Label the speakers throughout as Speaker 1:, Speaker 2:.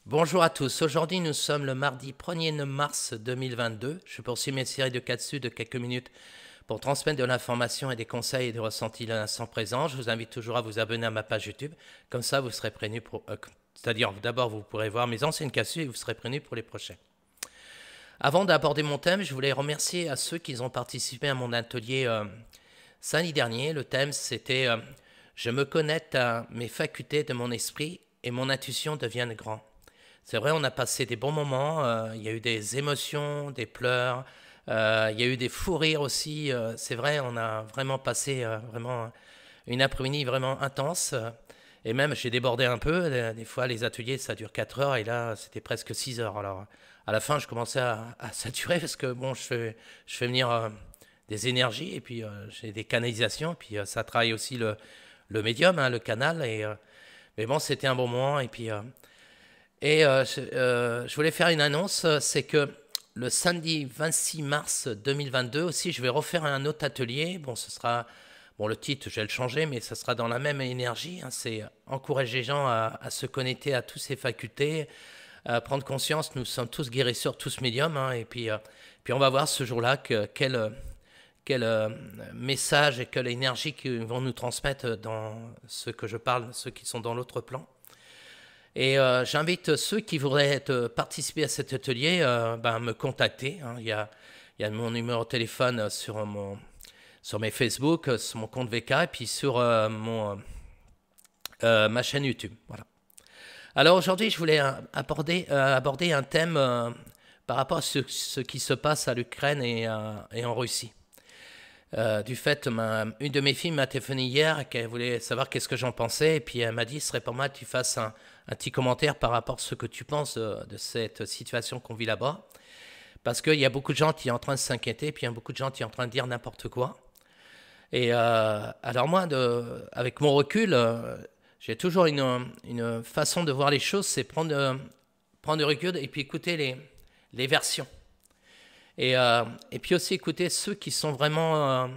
Speaker 1: Bonjour à tous, aujourd'hui nous sommes le mardi 1er mars 2022. Je poursuis mes séries de Katsu de quelques minutes pour transmettre de l'information et des conseils et des ressentis à l'instant présent. Je vous invite toujours à vous abonner à ma page YouTube, comme ça vous serez prévenu pour... c'est-à-dire d'abord vous pourrez voir mes anciennes Katsu et vous serez prévenu pour les prochains. Avant d'aborder mon thème, je voulais remercier à ceux qui ont participé à mon atelier samedi dernier. Le thème c'était Je me connecte à mes facultés de mon esprit et mon intuition devient grand ». C'est vrai, on a passé des bons moments, il y a eu des émotions, des pleurs, il y a eu des fous rires aussi. C'est vrai, on a vraiment passé vraiment une après-midi vraiment intense. Et même, j'ai débordé un peu. Des fois, les ateliers, ça dure 4 heures et là, c'était presque 6 heures. Alors, à la fin, je commençais à saturer parce que, bon, je fais venir des énergies et puis j'ai des canalisations. Et puis, ça travaille aussi le médium, hein, le canal. Mais bon, c'était un bon moment. Et puis... je voulais faire une annonce, c'est que le samedi 26 mars 2022 aussi, je vais refaire un autre atelier. Bon, ce sera, bon, le titre, je vais le changer, mais ce sera dans la même énergie, hein. C'est encourager les gens à se connecter à toutes ces facultés, à prendre conscience, nous sommes tous guérisseurs, tous médiums, hein. Et puis on va voir ce jour-là quel message et quelle énergie qu'ils vont nous transmettre dans ce que je parle, ceux qui sont dans l'autre plan. Et j'invite ceux qui voudraient participer à cet atelier à me contacter, hein. Il y a mon numéro de téléphone sur mes Facebook, sur mon compte VK et puis sur ma chaîne YouTube. Voilà. Alors aujourd'hui, je voulais aborder un thème par rapport à ce qui se passe à l'Ukraine et en Russie. Du fait, une de mes filles m'a téléphoné hier, qu'elle voulait savoir qu'est-ce que j'en pensais, et puis elle m'a dit, ce serait pas mal que tu fasses un petit commentaire par rapport à ce que tu penses de cette situation qu'on vit là-bas. Parce qu'il y a beaucoup de gens qui sont en train de s'inquiéter, puis il y a beaucoup de gens qui sont en train de dire n'importe quoi. Et alors moi, avec mon recul, j'ai toujours une façon de voir les choses, c'est prendre du recul et puis écouter les versions. Et puis aussi écouter ceux qui sont vraiment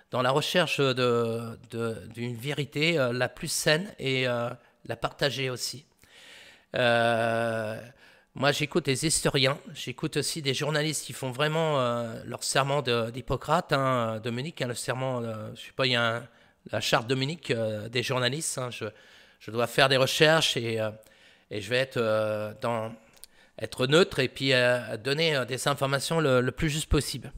Speaker 1: dans la recherche d'une vérité la plus saine et la partager aussi. Moi, j'écoute des historiens, j'écoute aussi des journalistes qui font vraiment leur serment d'Hippocrate, hein, Dominique, hein, le serment, je sais pas, il y a la charte Dominique des journalistes. Hein, je dois faire des recherches et je vais être neutre et puis donner des informations le plus juste possible.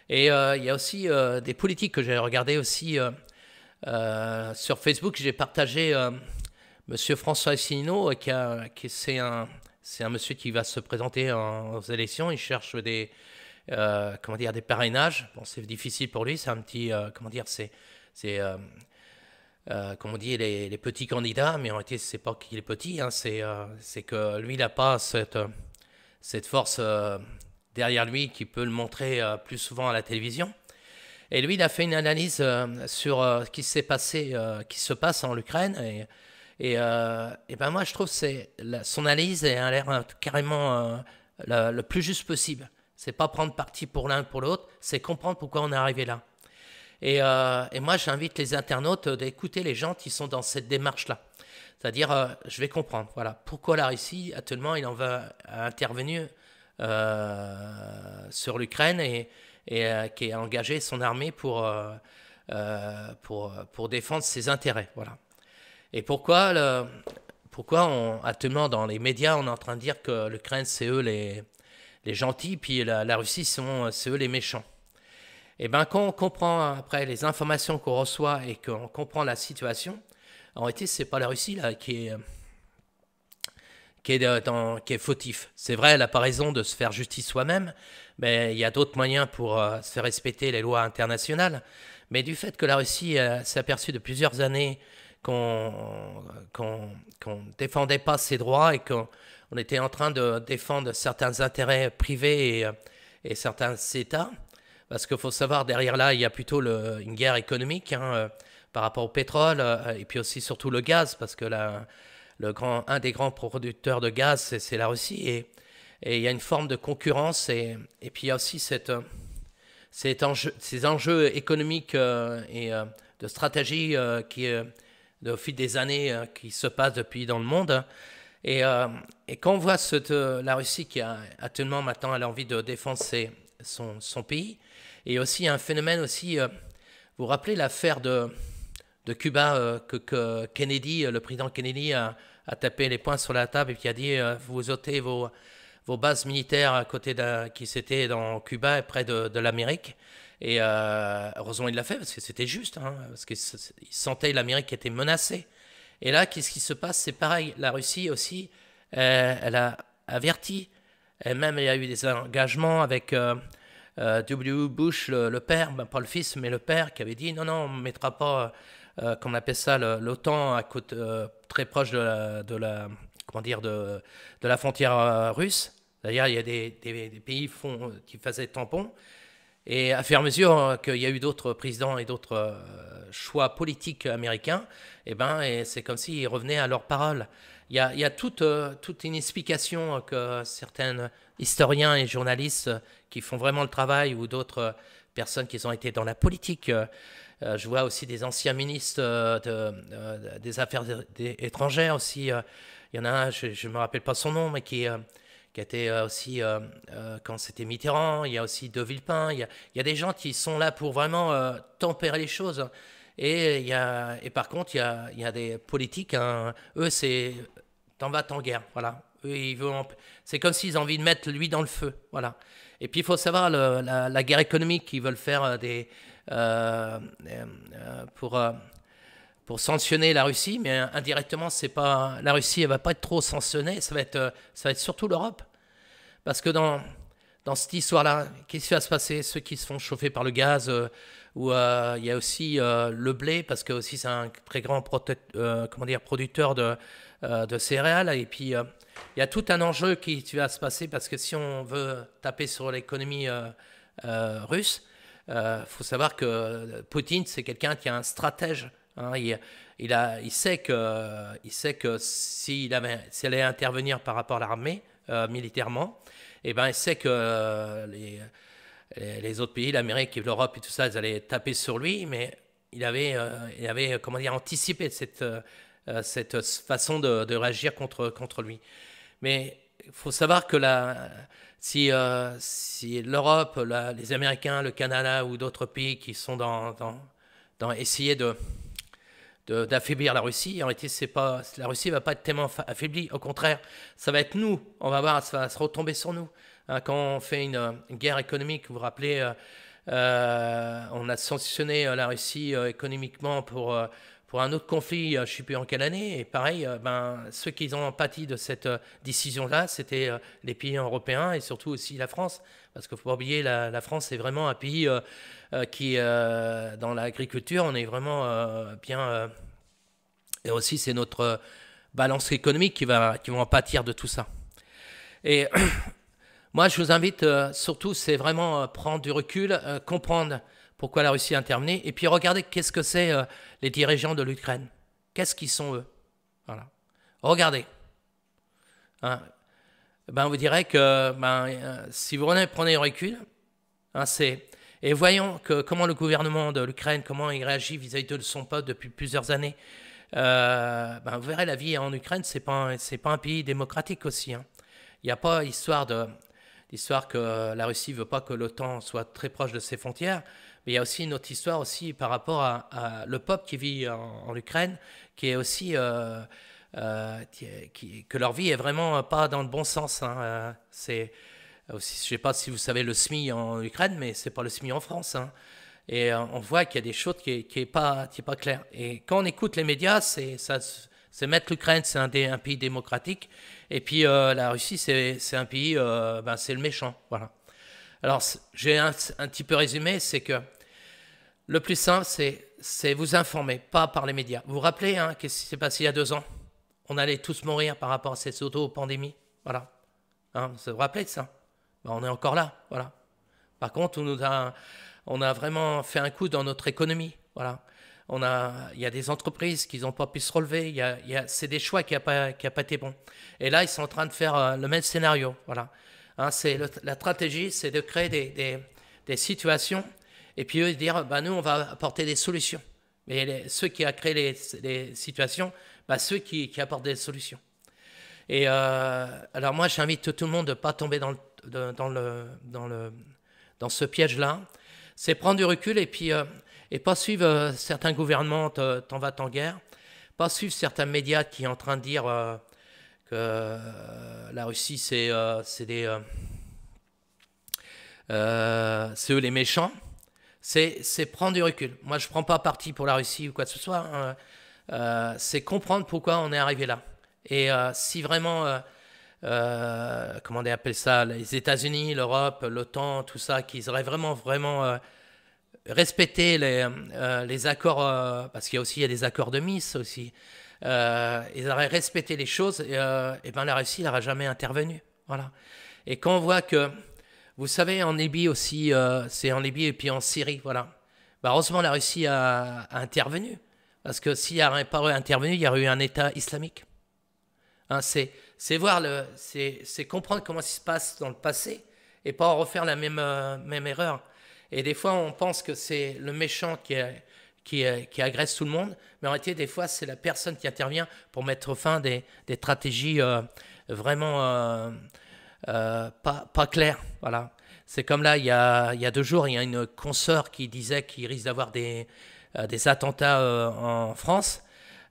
Speaker 1: Et il y a aussi des politiques que j'ai regardées aussi sur Facebook. J'ai partagé Monsieur François Asselineau, c'est un monsieur qui va se présenter aux élections. Il cherche des parrainages. Bon, c'est difficile pour lui. C'est un petit, comme on dit, les petits candidats, mais en réalité, c'est pas qu'il est petit, hein, c'est que lui, il n'a pas cette force derrière lui qui peut le montrer plus souvent à la télévision. Et lui, il a fait une analyse sur ce qui s'est passé, qui se passe en Ukraine. Et ben moi, je trouve que son analyse a l'air carrément le plus juste possible. C'est pas prendre parti pour l'un ou pour l'autre, c'est comprendre pourquoi on est arrivé là. Et moi, j'invite les internautes d'écouter les gens qui sont dans cette démarche-là. C'est-à-dire, je vais comprendre, voilà, pourquoi la Russie, actuellement, il en va intervenir sur l'Ukraine et qui a engagé son armée pour défendre ses intérêts, voilà. Et pourquoi actuellement, dans les médias, on est en train de dire que l'Ukraine, c'est eux les gentils, puis la Russie, c'est eux les méchants. Et bien, quand on comprend après les informations qu'on reçoit et qu'on comprend la situation, en réalité, c'est pas la Russie là qui est fautif. C'est vrai, elle n'a pas raison de se faire justice soi-même, mais il y a d'autres moyens pour se faire respecter les lois internationales. Mais du fait que la Russie s'est aperçue de plusieurs années qu'on défendait pas ses droits et qu'on était en train de défendre certains intérêts privés et certains États. Parce qu'il faut savoir, derrière là, il y a plutôt une guerre économique hein, par rapport au pétrole et puis aussi surtout le gaz, parce que un des grands producteurs de gaz, c'est la Russie. Et il y a une forme de concurrence et puis il y a aussi ces enjeux économiques et de stratégie qui, au fil des années, qui se passent depuis dans le monde. Et quand on voit la Russie qui a actuellement maintenant elle a envie de défendre son pays, et aussi un phénomène aussi, vous vous rappelez l'affaire de Cuba que Kennedy, le président Kennedy a tapé les poings sur la table et qui a dit vous ôtez vos bases militaires à côté qui c'était dans Cuba, près de l'Amérique. Et heureusement il l'a fait parce que c'était juste, hein, parce qu'il sentait l'Amérique qui était menacée. Et là, qu'est-ce qui se passe? C'est pareil, la Russie aussi, elle a averti, et même il y a eu des engagements avec W. Bush, le père, ben, pas le fils, mais le père, qui avait dit non, non, on ne mettra pas, comme on appelle ça, l'OTAN à côté, très proche comment dire, de la frontière russe. D'ailleurs, il y a des pays qui faisaient tampon. Et à fur et à mesure qu'il y a eu d'autres présidents et d'autres choix politiques américains, et c'est comme s'ils revenaient à leurs paroles. Il y a toute une explication que certains historiens et journalistes qui font vraiment le travail, ou d'autres personnes qui ont été dans la politique. Je vois aussi des anciens ministres des Affaires étrangères aussi. Il y en a un, je ne me rappelle pas son nom, mais qui était aussi, quand c'était Mitterrand. Il y a aussi De Villepin. Il y a des gens qui sont là pour vraiment tempérer les choses. Et par contre, il y a des politiques, hein, eux, c'est t'en vas, t'en guerre. Voilà. Eux, c'est comme s'ils ont envie de mettre l'huile dans le feu. Voilà. Et puis, il faut savoir la guerre économique qu'ils veulent faire pour sanctionner la Russie, mais indirectement, c'est pas la Russie, elle va pas être trop sanctionnée, ça va être surtout l'Europe. Parce que dans cette histoire-là, qu'est-ce qui va se passer? Ceux qui se font chauffer par le gaz, ou il y a aussi le blé, parce que aussi c'est un très grand producteur de céréales. Et puis il y a tout un enjeu qui va se passer, parce que si on veut taper sur l'économie russe, faut savoir que Poutine, c'est quelqu'un qui est un stratège. Hein, il sait que s'il allait intervenir par rapport à l'armée militairement, il sait que les autres pays, l'Amérique, l'Europe et tout ça, ils allaient taper sur lui, mais il avait comment dire, anticipé cette façon de réagir contre lui. Mais il faut savoir que si l'Europe, les Américains, le Canada ou d'autres pays qui sont dans essayer d'affaiblir la Russie, en réalité, la Russie ne va pas être tellement affaiblie. Au contraire, ça va être nous. On va voir, ça va se retomber sur nous. Hein, quand on fait une guerre économique, vous vous rappelez, on a sanctionné la Russie économiquement pour un autre conflit, je ne sais plus en quelle année. Et pareil, ceux qui ont pâti de cette décision-là, c'était les pays européens et surtout aussi la France. Parce qu'il ne faut pas oublier, la France est vraiment un pays qui, dans l'agriculture, on est vraiment bien. Et aussi, c'est notre balance économique qui va en pâtir de tout ça. Et moi, je vous invite surtout, c'est vraiment prendre du recul, comprendre pourquoi la Russie a intervenu, et puis regardez qu'est-ce que c'est les dirigeants de l'Ukraine. Qu'est-ce qu'ils sont, eux? Voilà. Regardez. Hein. Vous direz que si vous prenez du recul, hein, et voyons comment le gouvernement de l'Ukraine, comment il réagit vis-à-vis de son peuple depuis plusieurs années. Vous verrez, la vie en Ukraine, c'est pas un pays démocratique aussi. Hein. Il n'y a pas l'histoire que la Russie veut pas que l'OTAN soit très proche de ses frontières, mais il y a aussi une autre histoire aussi par rapport à le peuple qui vit en Ukraine, qui est aussi que leur vie est vraiment pas dans le bon sens. Hein. Je ne sais pas si vous savez le SMI en Ukraine, mais c'est pas le SMI en France. Hein. Et on voit qu'il y a des choses qui est pas claires. Et quand on écoute les médias, c'est mettre l'Ukraine, c'est un pays démocratique, et puis la Russie, c'est un pays, c'est le méchant. Voilà. Alors, j'ai un petit peu résumé, c'est que le plus simple, c'est vous informer, pas par les médias. Vous vous rappelez, hein, qu'est-ce qui s'est passé il y a 2 ans? On allait tous mourir par rapport à cette auto-pandémie. Voilà. Hein, vous vous rappelez de ça? On est encore là. Voilà. Par contre, on a vraiment fait un coup dans notre économie. Voilà. Il y a des entreprises qui n'ont pas pu se relever. C'est des choix qui n'ont pas été bons. Et là, ils sont en train de faire le même scénario. Voilà. Hein, la stratégie, c'est de créer des situations et puis eux dire, nous, on va apporter des solutions. Mais ceux qui ont créé les situations, ceux qui apportent des solutions. Et alors moi, j'invite tout le monde de ne pas tomber dans ce piège-là. C'est prendre du recul et pas suivre certains gouvernements, t'en vas en guerre, pas suivre certains médias qui sont en train de dire que la Russie, c'est eux les méchants. C'est prendre du recul. Moi, je ne prends pas parti pour la Russie ou quoi que ce soit. C'est comprendre pourquoi on est arrivé là. Et si vraiment, comment on appelle ça, les États-Unis, l'Europe, l'OTAN, tout ça, qu'ils auraient vraiment respecté les accords, parce qu'il y a aussi des accords de Minsk aussi, ils auraient respecté les choses, et ben la Russie n'aurait jamais intervenu. Voilà. Et quand on voit que, vous savez, en Libye aussi, c'est en Libye et puis en Syrie, voilà. Bah, heureusement, la Russie a intervenu. Parce que s'il n'aurait pas intervenu, il y aurait eu un État islamique. Hein, c'est comprendre comment ça se passe dans le passé et pas refaire la même erreur. Et des fois, on pense que c'est le méchant qui agresse tout le monde, mais en réalité, des fois, c'est la personne qui intervient pour mettre fin des stratégies vraiment pas claires. Voilà. C'est comme là, il y a 2 jours, il y a une consoeur qui disait qu'il risque d'avoir des attentats en France.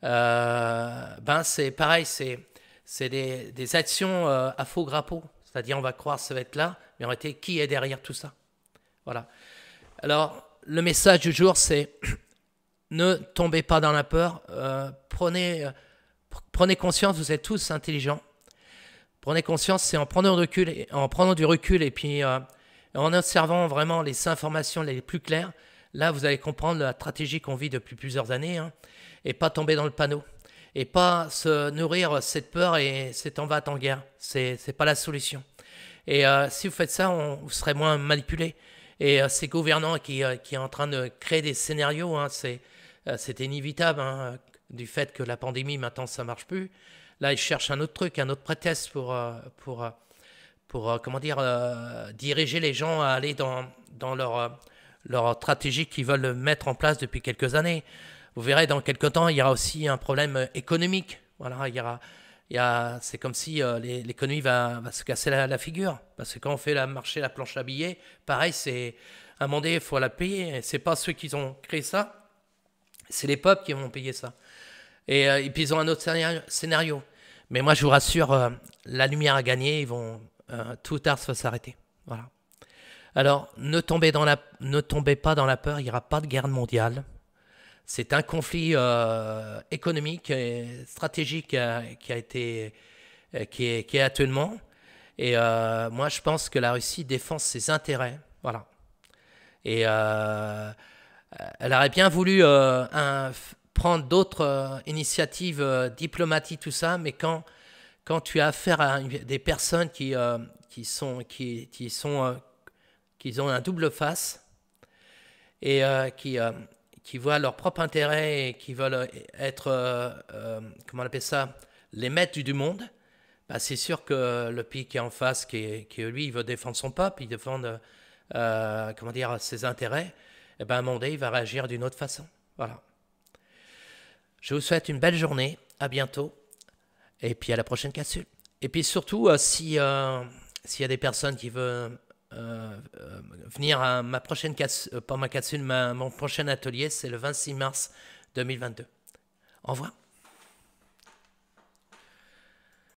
Speaker 1: Ben c'est pareil, c'est des actions à faux grappaux. C'est-à-dire, on va croire que ça va être là, mais en réalité, qui est derrière tout ça? Voilà. Alors, le message du jour, c'est ne tombez pas dans la peur. Prenez conscience, vous êtes tous intelligents. Prenez conscience, c'est en prenant du recul et puis en observant vraiment les informations les plus claires. Là, vous allez comprendre la stratégie qu'on vit depuis plusieurs années, hein, et pas tomber dans le panneau. Et pas se nourrir cette peur et c'est en va-t-en guerre. C'est pas la solution. Et si vous faites ça, vous serez moins manipulé. Et ces gouvernants qui est en train de créer des scénarios, hein, c'est inévitable, hein, du fait que la pandémie, maintenant, ça marche plus. Là, ils cherchent un autre truc, un autre prétexte pour comment dire, diriger les gens à aller dans leur stratégie qu'ils veulent mettre en place depuis quelques années. Vous verrez, dans quelques temps, il y aura aussi un problème économique. Voilà, c'est comme si l'économie va se casser la figure. Parce que quand on fait marcher la planche à billets, pareil, c'est à un moment donné, il faut la payer. C'est pas ceux qui ont créé ça, c'est les peuples qui vont payer ça. Et puis ils ont un autre scénario. Mais moi, je vous rassure, la lumière a gagné, ils vont tôt ou tard ça va s'arrêter. Voilà. Alors, ne tombez pas dans la peur, il n'y aura pas de guerre mondiale. C'est un conflit économique et stratégique qui est actuellement. Et moi, je pense que la Russie défend ses intérêts. Voilà. Et elle aurait bien voulu prendre d'autres initiatives diplomatiques, tout ça, mais quand tu as affaire à des personnes qui ont un double face et qui voient leur propre intérêt et qui veulent être, comment on appelle ça, les maîtres du monde, bah c'est sûr que le pays qui est en face, qui lui, il veut défendre son peuple, il défend comment dire, ses intérêts, et ben, à un moment donné, il va réagir d'une autre façon. Voilà. Je vous souhaite une belle journée, à bientôt, et puis à la prochaine capsule. Et puis surtout, s'il y a des personnes qui veulent venir à ma prochaine capsule, pas ma capsule, mon prochain atelier, c'est le 26 mars 2022. Au revoir.